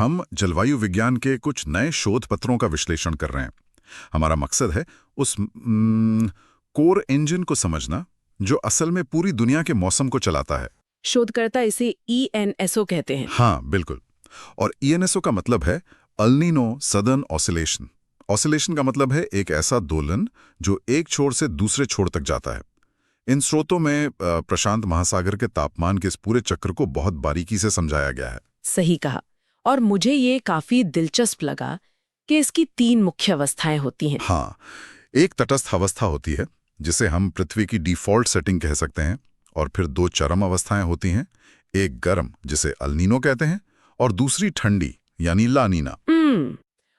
हम जलवायु विज्ञान के कुछ नए शोध पत्रों का विश्लेषण कर रहे हैं। हमारा मकसद है उस कोर इंजन को समझना जो असल में पूरी दुनिया के मौसम को चलाता है। शोधकर्ता इसे ENSO कहते हैं। हाँ, बिल्कुल। और ENSO का मतलब है El Nino southern oscillation. Oscillation का मतलब है एक ऐसा दोलन जो एक छोर से दूसरे छोर तक जाता है। इन स्रोतों में प्रशांत महासागर के तापमान के इस पूरे चक्र को बहुत बारीकी से समझाया गया है। सही कहा। और मुझे ये काफी दिलचस्प लगा कि इसकी 3 मुख्य अवस्थाएं होती हैं। हाँ, एक तटस्थ अवस्था होती है जिसे हम पृथ्वी की डिफॉल्ट सेटिंग कह सकते हैं, और फिर 2 चरम अवस्थाएं होती हैं, एक गर्म जिसे एल नीनो कहते हैं और दूसरी ठंडी यानी ला नीना।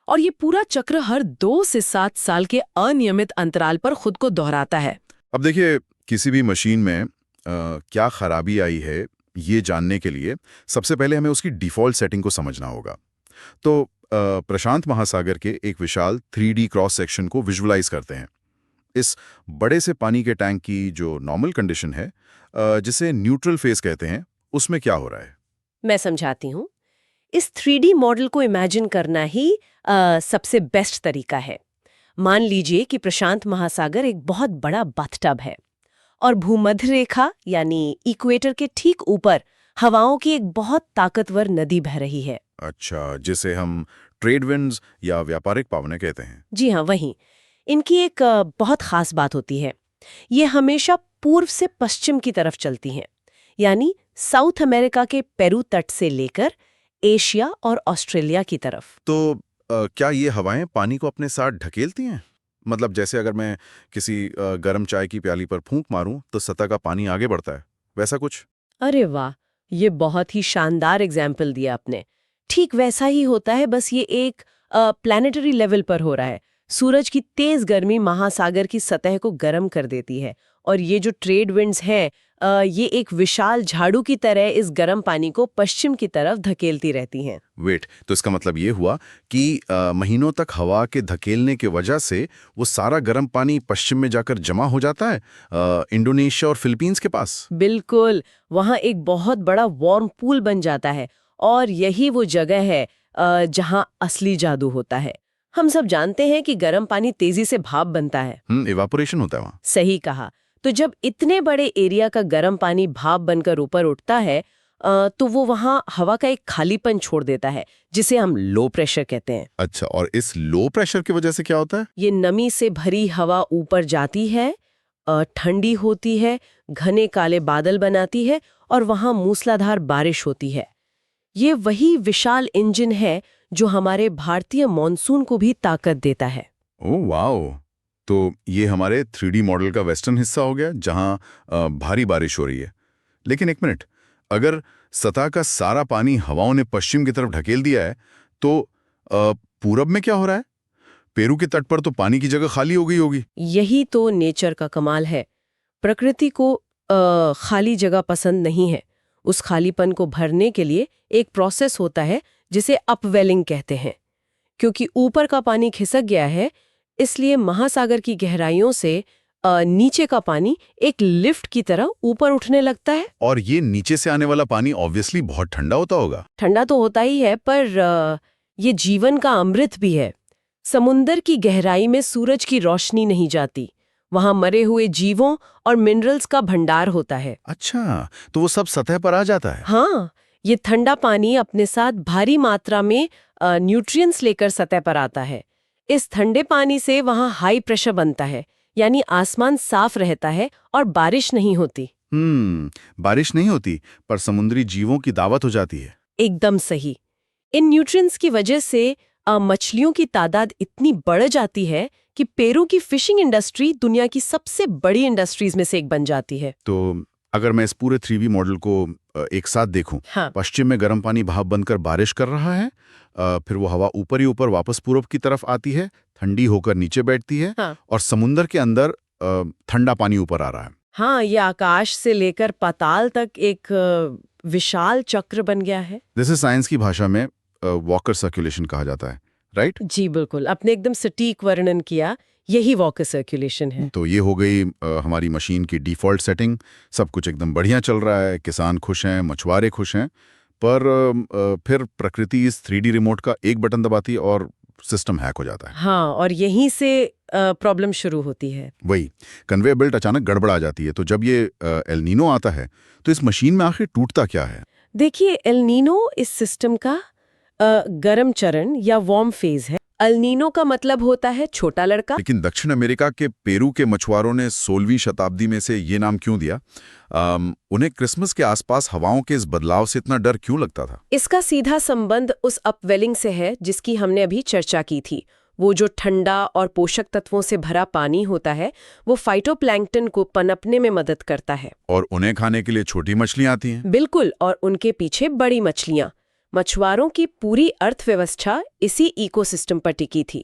और ये पूरा चक्र हर 2 से 7 साल के अनियमित अंतराल पर खुद को दोहराता है। अब देखिए, किसी भी मशीन में क्या खराबी आई है ये जानने के लिए सबसे पहले हमें उसकी डिफॉल्ट सेटिंग को समझना होगा। तो प्रशांत महासागर के एक विशाल 3D क्रॉस सेक्शन को विजुअलाइज करते हैं। इस बड़े से पानी के टैंक की जो नॉर्मल कंडीशन है, जिसे न्यूट्रल फेज कहते हैं, उसमें क्या हो रहा है? मैं समझाती हूँ। इस 3D मॉडल को इमेजिन करना ही सबसे बेस्ट तरीका है। मान लीजिए कि प्रशांत महासागर एक बहुत बड़ा बाथटब है और भूमध्य रेखा यानी इक्वेटर के ठीक ऊपर हवाओं की एक बहुत ताकतवर नदी बह रही है। अच्छा, जिसे हम ट्रेड विंड्स या व्यापारिक पावने कहते हैं। जी हाँ, वही। इनकी एक बहुत खास बात होती है। ये हमेशा पूर्व से पश्चिम की तरफ चलती हैं, यानी साउथ अमेरिका के पेरू तट से लेकर एशिया और ऑस्ट्रेलिया की तरफ। तो क्या ये हवाएं पानी को अपने साथ ढकेलती हैं? मतलब जैसे अगर मैं किसी गर्म चाय की प्याली पर फूंक मारूं तो सतह का पानी आगे बढ़ता है, वैसा कुछ? अरे वाह, ये बहुत ही शानदार एग्जाम्पल दिया आपने। ठीक वैसा ही होता है, बस ये एक प्लैनेटरी लेवल पर हो रहा है। सूरज की तेज गर्मी महासागर की सतह को गर्म कर देती है और ये जो ट्रेड विंड्स हैं, ये एक विशाल झाड़ू की तरह इस गर्म पानी को पश्चिम की तरफ धकेलती रहती हैं। वेट, तो इसका मतलब ये हुआ कि महीनों तक हवा के धकेलने की वजह से वो सारा गर्म पानी पश्चिम में जाकर जमा हो जाता है, इंडोनेशिया और फिलीपींस के पास। बिल्कुल, वहाँ एक बहुत बड़ा वार्म पूल बन जाता है और यही वो जगह है जहाँ असली जादू होता है। हम सब जानते हैं कि गर्म पानी तेजी से भाप बनता है। इवापोरेशन होता है वहाँ। सही कहा। तो जब इतने बड़े एरिया का गर्म पानी भाप बनकर ऊपर उठता है, तो वो वहाँ हवा का एक खालीपन छोड़ देता है, जिसे हम लो प्रेशर कहते हैं। अच्छा, और इस लो प्रेशर की वजह से क्या होता है? ये नमी से भरी हवा ऊपर जाती है, ठंडी होती है, घने काले बादल बनाती है और वहाँ मूसलाधार बारिश होती है। ये वही विशाल इंजन है जो हमारे भारतीय मॉनसून को भी ताकत देता है। Oh wow! तो ये हमारे 3D मॉडल का वेस्टर्न हिस्सा हो गया, जहां भारी बारिश हो रही है। लेकिन एक मिनट, अगर सतह का सारा पानी हवाओं ने पश्चिम की तरफ ढकेल दिया है, तो पूरब में क्या हो रहा है? पेरू के तट पर तो पानी की जगह खाली हो गई होगी। यही तो नेचर का कमाल है। प्रकृति को खाली जगह पसंद नहीं है। उस खालीपन को भरने के लिए एक प्रोसेस होता है जिसे अपवेलिंग कहते हैं। क्योंकि ऊपर का पानी खिसक गया है, इसलिए महासागर की गहराइयों से नीचे का पानी एक लिफ्ट की तरह ऊपर उठने लगता है। और ये नीचे से आने वाला पानी ऑब्वियसली बहुत ठंडा होता होगा। ठंडा तो होता ही है, पर ये जीवन का अमृत भी है। समुंदर की गहराई में सूरज की रोशनी नहीं जाती, वहां मरे हुए जीवों और मिनरल्स का भंडार होता है। अच्छा, तो वो सब सतह पर आ जाता है। हाँ, ये ठंडा पानी अपने साथ भारी मात्रा में न्यूट्रिएंट्स लेकर सतह पर आता है। इस ठंडे पानी से वहां हाई प्रेशर बनता है, यानी आसमान साफ रहता है और बारिश नहीं होती। बारिश नहीं होती, पर समुद्री जीवों की दावत हो जाती है। एकदम सही। इन न्यूट्रिएंट्स की वजह से मछलियों की तादाद इतनी बढ़ जाती है कि पेरू की फिशिंग इंडस्ट्री दुनिया की सबसे बड़ी इंडस्ट्रीज में से एक बन जाती है। तो अगर मैं इस पूरे 3D मॉडल को एक साथ देखूं, हाँ। पश्चिम में गर्म पानी भाप बनकर बारिश कर रहा है, फिर वो हवा ऊपर ही ऊपर वापस पूरब की तरफ आती है, ठंडी होकर नीचे बैठती है, हाँ। और समुंदर के अंदर ठंडा पानी ऊपर आ रहा है। हाँ, ये आकाश से लेकर पाताल तक एक विशाल चक्र बन गया है। जैसे साइंस की भाषा में वॉकर सर्कुलेशन कहा जाता है, राइट? जी बिल्कुल, आपने एकदम सटीक वर्णन किया। यही वॉकर सर्कुलेशन है। तो ये हो गई हमारी मशीन की डिफॉल्ट सेटिंग। सब कुछ एकदम बढ़िया चल रहा है, किसान खुश हैं, मछुआरे खुश हैं। पर फिर प्रकृति इस 3D रिमोट का एक बटन दबाती है और सिस्टम हैक हो जाता है। हाँ, और यहीं से प्रॉब्लम शुरू होती है। वही कन्वेयर बेल्ट अचानक गड़बड़ा जाती है। तो जब ये एल नीनो आता है तो इस मशीन में आखिर टूटता क्या है? देखिए, एल नीनो इस सिस्टम का गर्म चरण या वार्म फेज है। एल नीनो का मतलब होता है छोटा लड़का। लेकिन दक्षिण अमेरिका के पेरू के मछुआरों ने 16वीं शताब्दी में से ये नाम क्यों दिया? उन्हें क्रिसमस के आसपास हवाओं के इस बदलाव से इतना डर क्यों लगता था? इसका सीधा संबंध उस अपवेलिंग से है जिसकी हमने अभी चर्चा की थी। वो जो ठंडा और पोषक तत्वों से भरा पानी होता है, वो फाइटोप्लैंक्टन को पनपने में मदद करता है। और उन्हें खाने के लिए छोटी मछलियां आती हैं। बिल्कुल, और उनके पीछे बड़ी मछलियां। मछुआरों की पूरी अर्थव्यवस्था इसी इकोसिस्टम पर टिकी थी।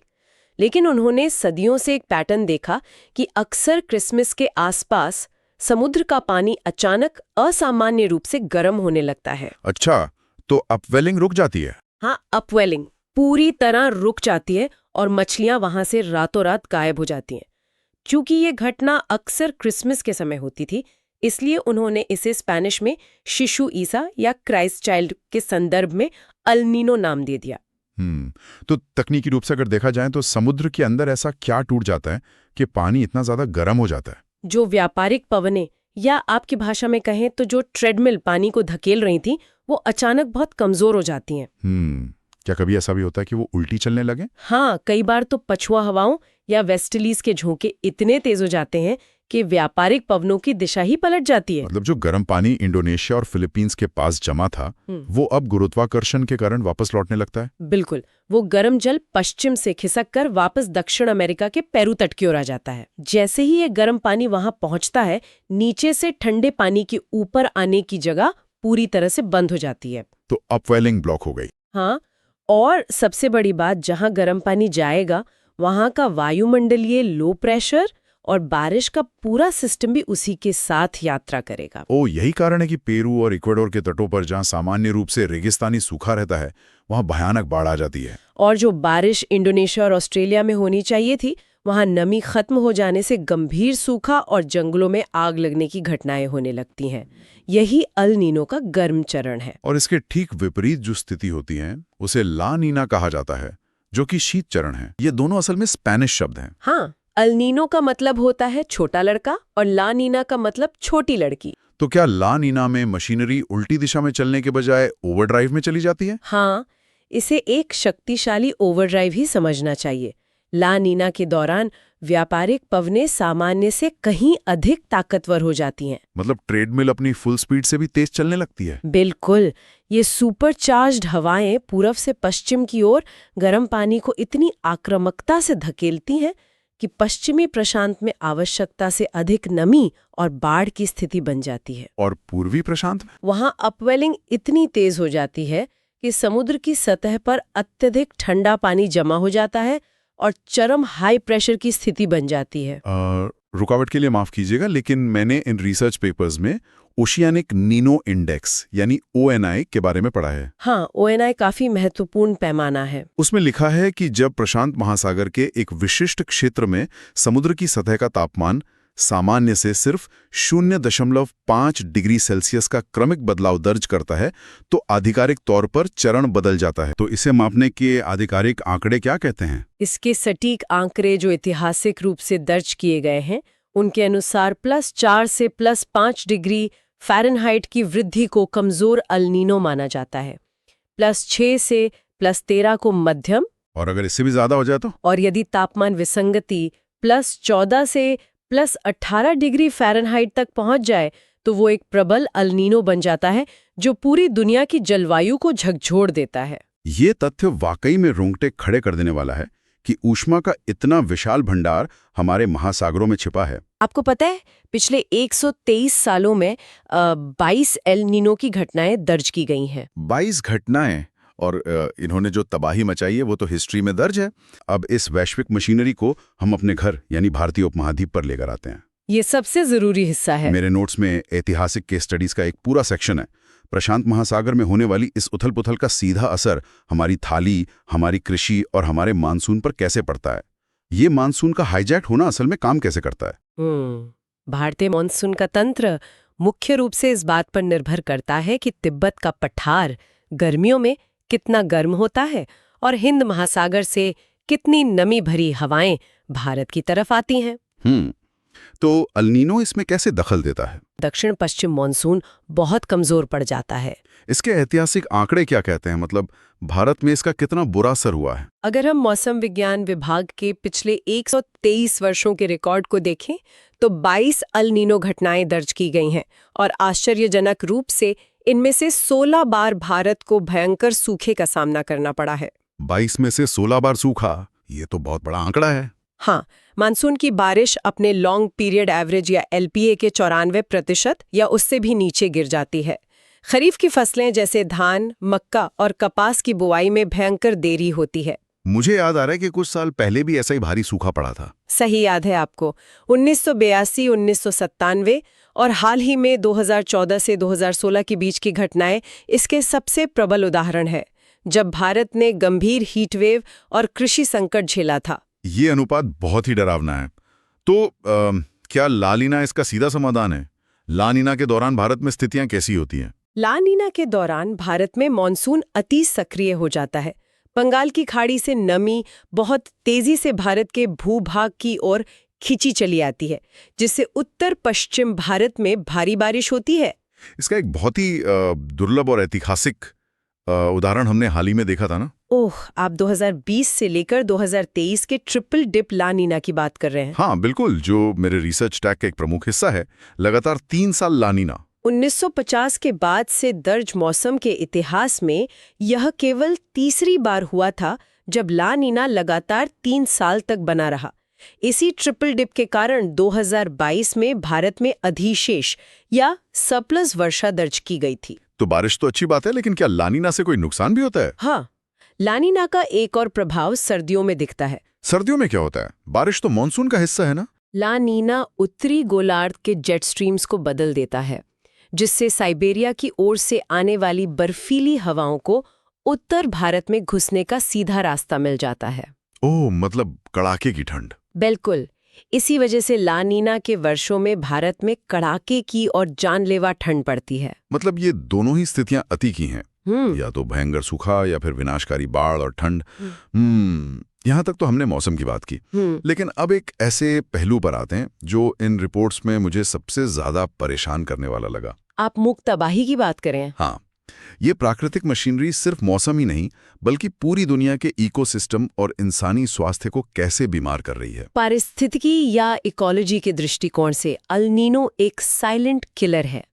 लेकिन उन्होंने सदियों से एक पैटर्न देखा कि अक्सर क्रिसमस के आसपास समुद्र का पानी अचानक असामान्य रूप से गर्म होने लगता है। अच्छा, तो अपवेलिंग रुक जाती है? हाँ, अपवेलिंग पूरी तरह रुक जाती है और मछलियां वहां से रातों रात गायब हो जाती हैं। क्योंकि ये घटना अक्सर क्रिसमस के समय होती थी, इसलिए उन्होंने इसे स्पेनिश में शिशु ईसा या क्राइस्ट चाइल्ड के संदर्भ में एल नीनो नाम दे दिया। तो तकनीकी रूप से अगर देखा जाए तो समुद्र के अंदर ऐसा क्या टूट जाता है कि पानी इतना ज्यादा गर्म हो जाता है? जो व्यापारिक पवनें या आपकी भाषा में कहें तो जो ट्रेडमिल पानी को धकेल रही थी, वो अचानक बहुत कमजोर हो जाती हैं। क्या कभी ऐसा भी होता है कि वो उल्टी चलने लगे? हाँ, कई बार तो पछुआ हवाओं या वेस्टलीज के झोंके इतने तेज हो जाते हैं कि व्यापारिक पवनों की दिशा ही पलट जाती है। मतलब जो गर्म पानी इंडोनेशिया और फिलीपींस के पास जमा था, वो अब गुरुत्वाकर्षण के कारण वापस लौटने लगता है? बिल्कुल, वो गर्म जल पश्चिम से खिसक कर वापस दक्षिण अमेरिका के पेरू तट की ओर आ जाता है। जैसे ही ये गर्म पानी वहां पहुंचता है, नीचे से ठंडे पानी के ऊपर आने की जगह पूरी तरह से बंद हो जाती है। तो अपवेलिंग ब्लॉक हो गई। हाँ, और सबसे बड़ी बात, जहां गर्म पानी जाएगा वहां का वायुमंडलीय लो प्रेशर और बारिश का पूरा सिस्टम भी उसी के साथ यात्रा करेगा। यही कारण है कि पेरू और इक्वाडोर के तटों पर जहां सामान्य रूप से रेगिस्तानी सूखा रहता है, वहां भयानक बाढ़ आ जाती है। और जो बारिश इंडोनेशिया और ऑस्ट्रेलिया में होनी चाहिए थी, वहां नमी खत्म हो जाने से गंभीर सूखा और जंगलों में आग लगने की घटनाएं होने लगती हैं। यही एल नीनो का गर्म चरण है। और इसके ठीक विपरीत जो स्थिति होती है उसे ला नीना कहा जाता है, जो कि शीत चरण है। ये दोनों असल में स्पेनिश शब्द हैं। हाँ, एल नीनो का मतलब होता है छोटा लड़का और ला नीना का मतलब छोटी लड़की। तो क्या ला नीना में मशीनरी उल्टी दिशा में चलने के बजाय ओवरड्राइव में चली जाती है? हाँ, इसे एक शक्तिशाली ओवरड्राइव ही समझना चाहिए। ला नीना के दौरान व्यापारिक पवनें सामान्य से कहीं अधिक ताकतवर हो जाती हैं। मतलब ट्रेडमिल अपनी फुल स्पीड से भी तेज चलने लगती है? बिल्कुल, ये सुपरचार्ज्ड हवाएं पूरब से पश्चिम की ओर गर्म पानी को इतनी आक्रामकता से धकेलती हैं कि पश्चिमी प्रशांत में आवश्यकता से अधिक नमी और बाढ़ की स्थिति बन जाती है। और पूर्वी प्रशांत में? वहां अपवेलिंग इतनी तेज हो जाती है कि समुद्र की सतह पर अत्यधिक ठंडा पानी जमा हो जाता है और चरम हाई प्रेशर की स्थिति बन जाती है। रुकावट के लिए माफ कीजिएगा, लेकिन मैंने इन रिसर्च पेपर्स में ओशियानिक नीनो इंडेक्स यानी ONI के बारे में पढ़ा है। हाँ, ONI काफी महत्वपूर्ण पैमाना है। उसमें लिखा है कि जब प्रशांत महासागर के एक विशिष्ट क्षेत्र में समुद्र की सतह का तापमान सामान्य से सिर्फ 0.5 डिग्री सेल्सियस का क्रमिक बदलाव दर्ज करता है, तो आधिकारिक तौर पर चरण बदल जाता है। तो इसे मापने के आधिकारिक आंकड़े क्या कहते हैं? इसके सटीक आंकड़े जो ऐतिहासिक रूप से दर्ज किए गए हैं, उनके अनुसार +4 से +5 डिग्री फ़ारेनहाइट की वृद्धि को कमजोर एल नीनो माना जाता है, +6 से +13 को मध्यम, और अगर इससे भी ज्यादा हो जाए तो? और यदि तापमान विसंगति +14 से +18 डिग्री फ़ारेनहाइट तक पहुंच जाए तो वो एक प्रबल एल नीनो बन जाता है जो पूरी दुनिया की जलवायु को झकझोर देता है। ये तथ्य वाकई में रोंगटे खड़े कर देने वाला है कि ऊष्मा का इतना विशाल भंडार हमारे महासागरों में छिपा है। आपको पता है, पिछले 123 सालों में 22 एल नीनो की घटनाएं दर्ज की गई हैं। 22 घटनाएं, और इन्होंने जो तबाही मचाई है वो तो हिस्ट्री में दर्ज है। अब इस वैश्विक मशीनरी को हम अपने घर यानी भारतीय उपमहाद्वीप पर लेकर आते हैं। ये सबसे जरूरी हिस्सा है। मेरे नोट्स में ऐतिहासिक केस स्टडीज का एक पूरा सेक्शन है। प्रशांत महासागर में होने वाली इस उथल पुथल का सीधा असर हमारी थाली, हमारी कृषि और हमारे मानसून पर कैसे पड़ता है। ये मानसून का हाईजैक होना असल में काम कैसे करता है? भारतीय मानसून का तंत्र मुख्य रूप से इस बात पर निर्भर करता है कि तिब्बत का पठार गर्मियों में कितना गर्म होता है और हिंद महासागर से कितनी नमी भरी हवाएं भारत की तरफ आती हैं। तो अल नीनो इसमें कैसे दखल देता है? दक्षिण पश्चिम मानसून बहुत कमजोर पड़ जाता है। इसके ऐतिहासिक आंकड़े क्या कहते हैं? मतलब भारत में इसका कितना बुरा असर हुआ है? अगर हम मौसम विज्ञान विभाग के पिछले 123 वर्षों के रिकॉर्ड को देखें तो 22 अल नीनो घटनाएं दर्ज की गई हैं और आश्चर्यजनक रूप से इनमें से 16 बार भारत को भयंकर सूखे का सामना करना पड़ा है। 22 में से 16 बार सूखा, ये तो बहुत बड़ा आंकड़ा है। हाँ, मानसून की बारिश अपने लॉन्ग पीरियड एवरेज या एलपीए के 94% या उससे भी नीचे गिर जाती है। खरीफ की फसलें जैसे धान, मक्का और कपास की बुआई में भयंकर देरी होती है। मुझे याद आ रहा है कि कुछ साल पहले भी ऐसा ही भारी सूखा पड़ा था। सही याद है आपको। 1982, 1997 और हाल ही में 2014 से 2016 के बीच की घटनाएं इसके सबसे प्रबल उदाहरण है, जब भारत ने गंभीर हीटवेव और कृषि संकट झेला था। ये अनुपात बहुत ही डरावना है। तो क्या ला नीना इसका सीधा समाधान है? ला नीना के दौरान भारत में स्थितियां कैसी होती हैं? ला नीना के दौरान भारत में मानसून अति सक्रिय हो जाता है। बंगाल की खाड़ी से नमी बहुत तेजी से भारत के भूभाग की ओर खिंची चली आती है, जिससे उत्तर पश्चिम भारत में भारी बारिश होती है। इसका एक बहुत ही दुर्लभ और ऐतिहासिक उदाहरण हमने हाल ही में देखा था ना। ओह, आप 2020 से लेकर 2023 के ट्रिपल डिप ला नीना की बात कर रहे हैं? हाँ बिल्कुल, जो मेरे रिसर्च टैग का एक प्रमुख हिस्सा है। लगातार 3 साल ला नीना। 1950 के बाद से दर्ज मौसम के इतिहास में यह केवल तीसरी बार हुआ था जब ला नीना लगातार 3 साल तक बना रहा। इसी ट्रिपल डिप के कारण 2022 में भारत में अधिशेष या सरप्लस वर्षा दर्ज की गई थी। तो बारिश तो अच्छी बात है, लेकिन क्या ला नीना से कोई नुकसान भी होता है? हाँ, ला नीना का एक और प्रभाव सर्दियों में दिखता है। सर्दियों में क्या होता है? बारिश तो मानसून का हिस्सा है ना। ला नीना उत्तरी गोलार्ध के जेट स्ट्रीम्स को बदल देता है, जिससे साइबेरिया की ओर से आने वाली बर्फीली हवाओं को उत्तर भारत में घुसने का सीधा रास्ता मिल जाता है। ओह, मतलब कड़ाके की ठंड। बिल्कुल। इसी वजह से ला नीना के वर्षों में भारत में कड़ाके की और जानलेवा ठंड पड़ती है। मतलब ये दोनों ही स्थितियां अति की हैं। या तो भयंकर सूखा या फिर विनाशकारी बाढ़ और ठंड। यहाँ तक तो हमने मौसम की बात की, लेकिन अब एक ऐसे पहलू पर आते हैं जो इन रिपोर्ट्स में मुझे सबसे ज्यादा परेशान करने वाला लगा। आप मुक्त तबाही की बात करें? हाँ, ये प्राकृतिक मशीनरी सिर्फ मौसम ही नहीं बल्कि पूरी दुनिया के इकोसिस्टम और इंसानी स्वास्थ्य को कैसे बीमार कर रही है। पारिस्थितिकी या इकोलॉजी के दृष्टिकोण से अल नीनो एक साइलेंट किलर है।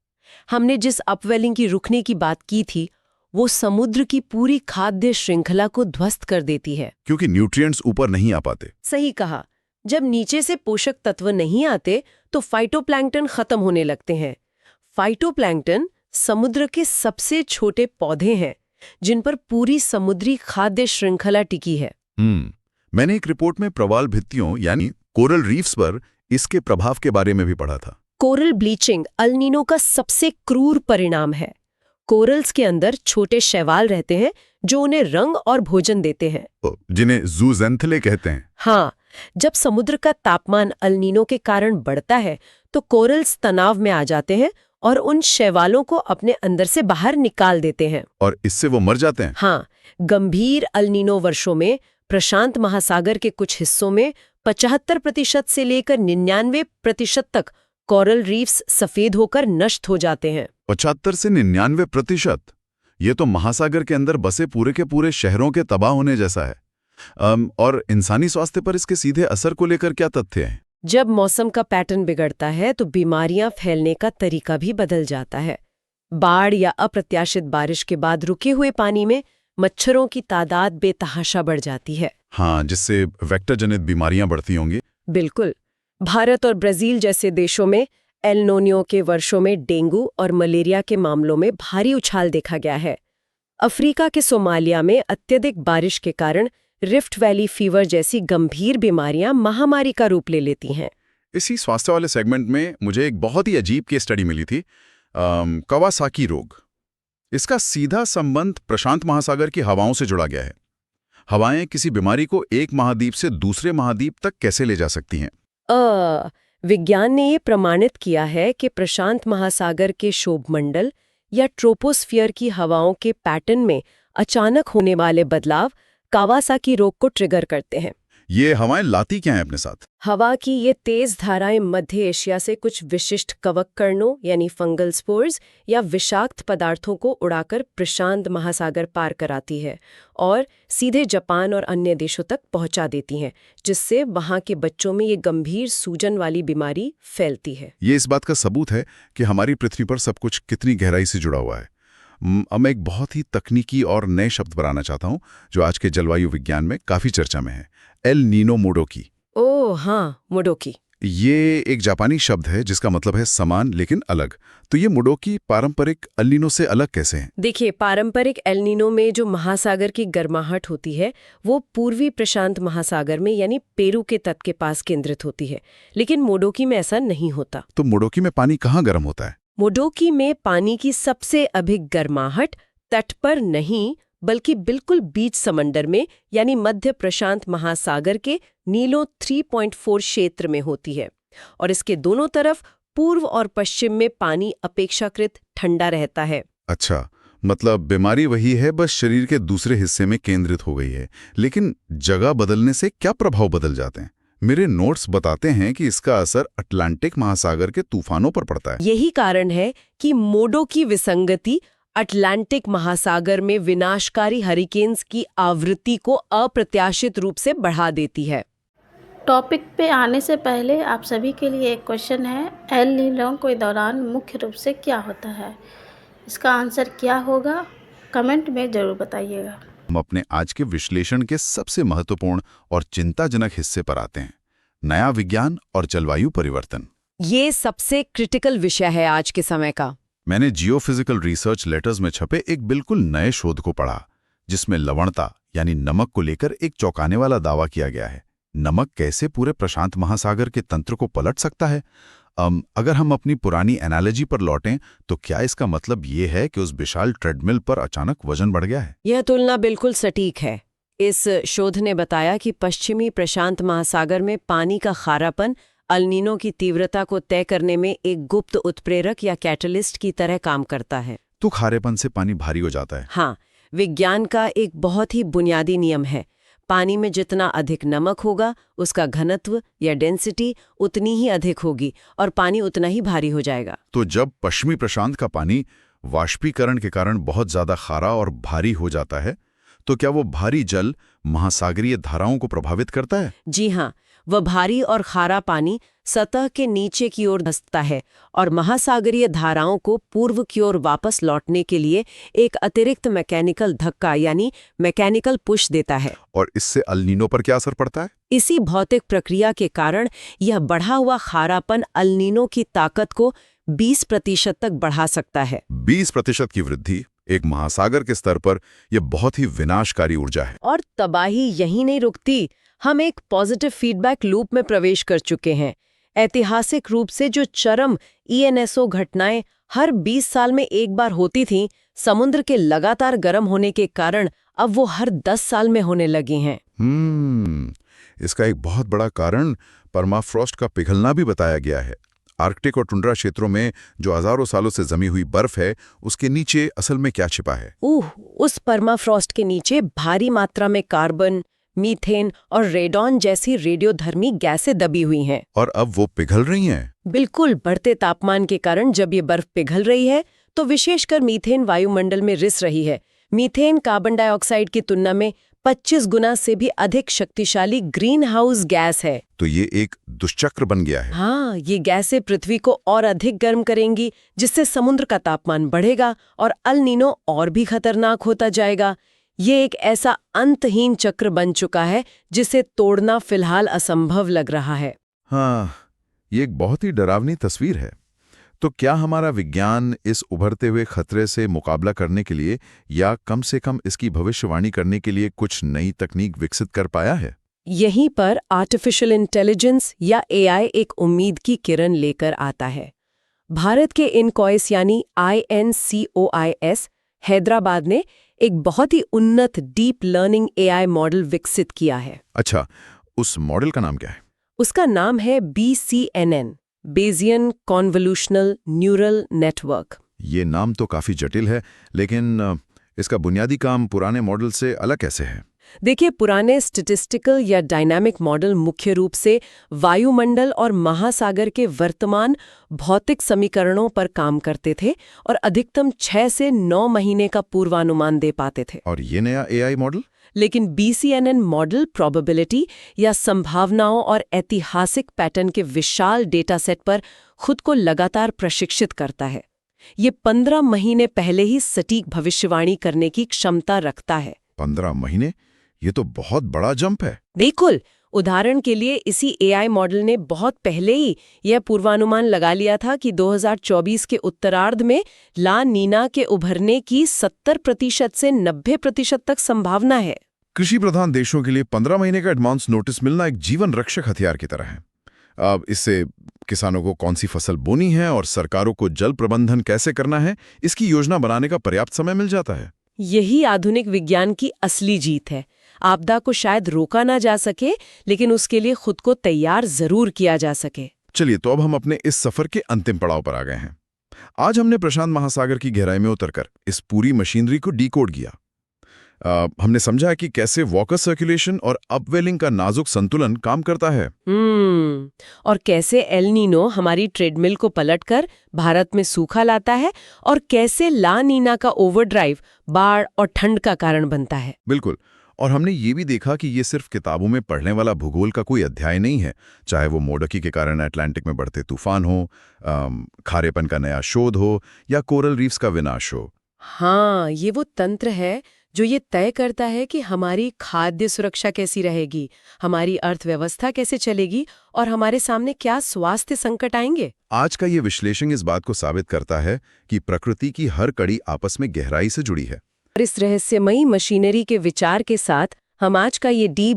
हमने जिस अपवेलिंग की रुकने की बात की थी, वो समुद्र की पूरी खाद्य श्रृंखला को ध्वस्त कर देती है, क्योंकि न्यूट्रिएंट्स ऊपर नहीं आ पाते। सही कहा। जब नीचे से पोषक तत्व नहीं आते तो फाइटोप्लैंक्टन खत्म होने लगते हैं। फाइटोप्लैंक्टन समुद्र के सबसे छोटे पौधे हैं जिन पर पूरी समुद्री खाद्य श्रृंखला टिकी है। मैंने एक रिपोर्ट में प्रवाल भित्तियों यानी कोरल रीफ्स पर इसके प्रभाव के बारे में भी पढ़ा था। कोरल ब्लीचिंग अल नीनो का सबसे क्रूर परिणाम है। कोरल्स के अंदर छोटे शैवाल रहते हैं जो उन्हें रंग और भोजन देते हैं, जिन्हें जूज़ैंथले कहते हैं। हाँ, जब समुद्र का तापमान अल नीनो के कारण बढ़ता है तो कोरल्स तनाव में आ जाते हैं और उन शैवालों को अपने अंदर से बाहर निकाल देते हैं, और इससे वो मर जाते हैं। हाँ, गंभीर अल नीनो वर्षों में प्रशांत महासागर के कुछ हिस्सों में 75% से लेकर 99% तक कोरल रीफ्स सफेद होकर नष्ट हो जाते हैं। 75 से 99%? ये तो महासागर के अंदर बसे पूरे के पूरे शहरों के तबाह होने जैसा है। और इंसानी स्वास्थ्य पर इसके सीधे असर को लेकर क्या तथ्य हैं? जब मौसम का पैटर्न बिगड़ता है तो बीमारियां फैलने का तरीका भी बदल जाता है। बाढ़ या अप्रत्याशित बारिश के बाद रुके हुए पानी में मच्छरों की तादाद बेतहाशा बढ़ जाती है। हाँ, जिससे वेक्टर जनित बीमारियां बढ़ती होंगी। बिल्कुल। भारत और ब्राजील जैसे देशों में एल नोनियो के वर्षों में डेंगू और मलेरिया के मामलों में भारी उछाल देखा गया है। अफ्रीका के सोमालिया में अत्यधिक बारिश के कारण रिफ्ट वैली फीवर जैसी गंभीर बीमारियां महामारी का रूप ले लेती हैं। इसी स्वास्थ्य वाले सेगमेंट में मुझे एक बहुत ही अजीब केस स्टडी मिली थी, कवासाकी रोग। इसका सीधा संबंध प्रशांत महासागर की हवाओं से जुड़ा गया है। हवाएं किसी बीमारी को एक महाद्वीप से दूसरे महाद्वीप तक कैसे ले जा सकती हैं? विज्ञान ने ये प्रमाणित किया है कि प्रशांत महासागर के क्षोभमंडल या ट्रोपोस्फियर की हवाओं के पैटर्न में अचानक होने वाले बदलाव कावासाकी रोग को ट्रिगर करते हैं। ये हवाएं लाती क्या हैं अपने साथ? हवा की ये तेज धाराएं मध्य एशिया से कुछ विशिष्ट कवक कणों यानी फंगल स्पोर्स या विषाक्त पदार्थों को उड़ाकर प्रशांत महासागर पार कराती है और सीधे जापान और अन्य देशों तक पहुंचा देती हैं, जिससे वहां के बच्चों में ये गंभीर सूजन वाली बीमारी फैलती है। ये इस बात का सबूत है कि हमारी पृथ्वी पर सब कुछ कितनी गहराई से जुड़ा हुआ है। अब मैं एक बहुत ही तकनीकी और नए शब्द बनाना चाहता हूं जो आज के जलवायु विज्ञान में काफी चर्चा में है, एल नीनो मोडोकी। ओह हाँ, मोडोकी। ये एक जापानी शब्द है जिसका मतलब है समान लेकिन अलग। तो ये मोडोकी पारंपरिक एल नीनो से अलग कैसे हैं? देखिए, पारंपरिक एल नीनो में जो महासागर की गर्माहट होती है वो पूर्वी प्रशांत महासागर में यानी पेरू के तट के पास केंद्रित होती है, लेकिन मोडोकी में ऐसा नहीं होता। तो मोडोकी में पानी कहाँ गर्म होता है? मोडोकी में पानी की सबसे अधिक गर्माहट तट पर नहीं बल्कि बिल्कुल बीच समंदर में यानी मध्य प्रशांत महासागर के नीलो 3.4 क्षेत्र में होती है और इसके दोनों तरफ पूर्व और पश्चिम में पानी अपेक्षाकृत ठंडा रहता है। अच्छा, मतलब बीमारी वही है, बस शरीर के दूसरे हिस्से में केंद्रित हो गई है। लेकिन जगह बदलने से क्या प्रभाव बदल जाते हैं? मेरे नोट्स बताते हैं कि इसका असर अटलांटिक महासागर के तूफानों पर पड़ता है। यही कारण है कि मोडोकी विसंगति अटलांटिक महासागर में विनाशकारी हरिकेन्स की आवृत्ति को अप्रत्याशित रूप से बढ़ा देती है। टॉपिक पे आने से पहले आप सभी के लिए एक क्वेश्चन है, एल नीनो के दौरान मुख्य रूप से क्या होता है? इसका आंसर क्या होगा, कमेंट में ज़रूर बताइएगा। हम अपने आज के विश्लेषण के सबसे महत्वपूर्ण और चिंताजनक हिस्से पर आते हैं, नया विज्ञान और जलवायु परिवर्तन। ये सबसे क्रिटिकल विषय है आज के समय का। मैंने जियोफिजिकल रिसर्च लेटर्स में छपे एक बिल्कुल नए शोध को पढ़ा जिसमें लवणता यानी नमक को लेकर एक चौंकाने वाला दावा किया गया है। नमक कैसे पूरे प्रशांत महासागर के तंत्र को पलट सकता है? अगर हम अपनी पुरानी एनालॉजी पर लौटें तो क्या इसका मतलब ये है कि उस विशाल ट्रेडमिल पर अचानक वजन बढ़ गया है? यह तुलना बिल्कुल सटीक है। इस शोध ने बताया कि पश्चिमी प्रशांत महासागर में पानी का खारापन एल नीनो की तीव्रता को तय करने में एक गुप्त उत्प्रेरक या कैटलिस्ट की तरह काम करता है। तो खारेपन से पानी भारी हो जाता है? हाँ, विज्ञान का एक बहुत ही बुनियादी नियम है। पानी में जितना अधिक नमक होगा उसका घनत्व या डेंसिटी उतनी ही अधिक होगी और पानी उतना ही भारी हो जाएगा। तो जब पश्चिमी प्रशांत का पानी वाष्पीकरण के कारण बहुत ज्यादा खारा और भारी हो जाता है तो क्या वो भारी जल महासागरीय धाराओं को प्रभावित करता है? जी हाँ, वह भारी और खारा पानी सतह के नीचे की ओर धंसता है और महासागरीय धाराओं को पूर्व की ओर वापस लौटने के लिए एक अतिरिक्त मैकेनिकल धक्का यानी मैकेनिकल पुश देता है। और इससे एल नीनो पर क्या असर पड़ता है? इसी भौतिक प्रक्रिया के कारण यह बढ़ा हुआ खारापन एल नीनो की ताकत को 20% तक बढ़ा सकता है। 20% की वृद्धि एक महासागर के स्तर पर यह बहुत ही विनाशकारी ऊर्जा है। और तबाही यहीं नहीं रुकती, हम एक पॉजिटिव फीडबैक लूप में प्रवेश कर चुके हैं। ऐतिहासिक रूप से जो चरम ENSO घटनाएं हर 20 साल में एक बार होती थीं, समुद्र के लगातार गर्म होने के कारण अब वो हर 10 साल में होने लगी हैं। इसका एक बहुत बड़ा कारण परमाफ्रॉस्ट का पिघलना भी बताया गया है। आर्कटिक और टुंड्रा क्षेत्रों में जो हजारों सालों से जमी हुई बर्फ है, उसके नीचे असल में क्या छिपा है? उस परमाफ्रॉस्ट के नीचे भारी मात्रा में कार्बन, मीथेन और रेडॉन जैसी रेडियोधर्मी गैसें दबी हुई हैं। और अब वो पिघल रही हैं। बिल्कुल, बढ़ते तापमान के कारण जब ये बर्फ पिघल रही है तो विशेषकर मीथेन वायुमंडल में रिस रही है। मीथेन कार्बन डाइऑक्साइड की तुलना में 25 गुना से भी अधिक शक्तिशाली ग्रीन हाउस गैस है। तो ये एक दुष्चक्र बन गया है। हाँ, ये गैसें पृथ्वी को और अधिक गर्म करेंगी, जिससे समुद्र का तापमान बढ़ेगा और एल नीनो और भी खतरनाक होता जाएगा। ये एक ऐसा अंतहीन चक्र बन चुका है जिसे तोड़ना फिलहाल असंभव लग रहा है। हाँ, ये एक बहुत ही डरावनी तस्वीर है। तो क्या हमारा विज्ञान इस उभरते हुए खतरे से मुकाबला करने के लिए या कम से कम इसकी भविष्यवाणी करने के लिए कुछ नई तकनीक विकसित कर पाया है? यहीं पर आर्टिफिशियल इंटेलिजेंस या AI एक उम्मीद की किरण लेकर आता है। भारत के इनकॉइस यानी INCOIS हैदराबाद ने एक बहुत ही उन्नत डीप लर्निंग AI मॉडल विकसित किया है। अच्छा, उस मॉडल का नाम क्या है? उसका नाम है BCNN Bayesian convolutional neural network. ये नाम तो काफी जटिल है, लेकिन इसका बुनियादी काम पुराने मॉडल से अलग कैसे है? देखिए, पुराने स्टैटिस्टिकल या डायनामिक मॉडल मुख्य रूप से वायुमंडल और महासागर के वर्तमान भौतिक समीकरणों पर काम करते थे और अधिकतम 6 से 9 महीने का पूर्वानुमान दे पाते थे। और ये नया एआई मॉडल? लेकिन BCNN मॉडल प्रोबेबिलिटी या संभावनाओं और ऐतिहासिक पैटर्न के विशाल डेटा सेट पर खुद को लगातार प्रशिक्षित करता है। ये 15 महीने पहले ही सटीक भविष्यवाणी करने की क्षमता रखता है। 15 महीने? ये तो बहुत बड़ा जंप है। बिल्कुल। उदाहरण के लिए इसी AI मॉडल ने बहुत पहले ही यह पूर्वानुमान लगा लिया था कि 2024 के उत्तरार्ध में ला नीना के उभरने की 70% से 90% तक संभावना है। कृषि प्रधान देशों के लिए 15 महीने का एडवांस नोटिस मिलना एक जीवन रक्षक हथियार की तरह है। अब इससे किसानों को कौन सी फसल बोनी है और सरकारों को जल प्रबंधन कैसे करना है, इसकी योजना बनाने का पर्याप्त समय मिल जाता है। यही आधुनिक विज्ञान की असली जीत है। आपदा को शायद रोका ना जा सके, लेकिन उसके लिए खुद को तैयार जरूर किया जा सके। चलिए, तो अब हम अपने इस सफर के अंतिम पड़ाव पर आ गए हैं। आज हमने प्रशांत महासागर की गहराई में उतरकर इस पूरी मशीनरी को डिकोड किया। हमने समझा कि कैसे वाटर सर्कुलेशन और अपवेलिंग का नाजुक संतुलन काम करता है। और कैसे एल नीनो हमारी ट्रेडमिल को पलटकर भारत में सूखा लाता है, और कैसे ला नीना का ओवरड्राइव बाढ़ और ठंड का कारण बनता है। बिल्कुल। और हमने ये भी देखा कि ये सिर्फ किताबों में पढ़ने वाला भूगोल का कोई अध्याय नहीं है, चाहे वो मोडकी के कारण अटलांटिक में बढ़ते तूफान हो, खारेपन का नया शोध हो या कोरल रीफ्स का विनाश हो। हाँ, ये वो तंत्र है जो ये तय करता है कि हमारी खाद्य सुरक्षा कैसी रहेगी, हमारी अर्थव्यवस्था कैसे चलेगी और हमारे सामने क्या स्वास्थ्य संकट आएंगे। आज का ये विश्लेषण इस बात को साबित करता है कि प्रकृति की हर कड़ी आपस में गहराई से जुड़ी है। और इस रहस्यमयी मशीनरी के विचार के साथ हम आज का ये डीप